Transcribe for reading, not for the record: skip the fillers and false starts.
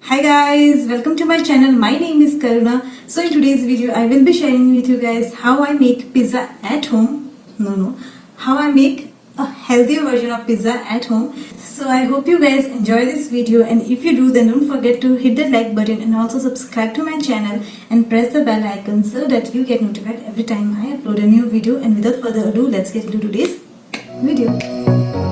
Hi guys, welcome to my channel. My name is Karuna. So in today's video I will be sharing with you guys how I make pizza at home. How I make a healthier version of pizza at home. So I hope you guys enjoy this video, and if you do, then don't forget to hit the like button and also subscribe to my channel and press the bell icon so that you get notified every time I upload a new video. And without further ado, let's get into today's video.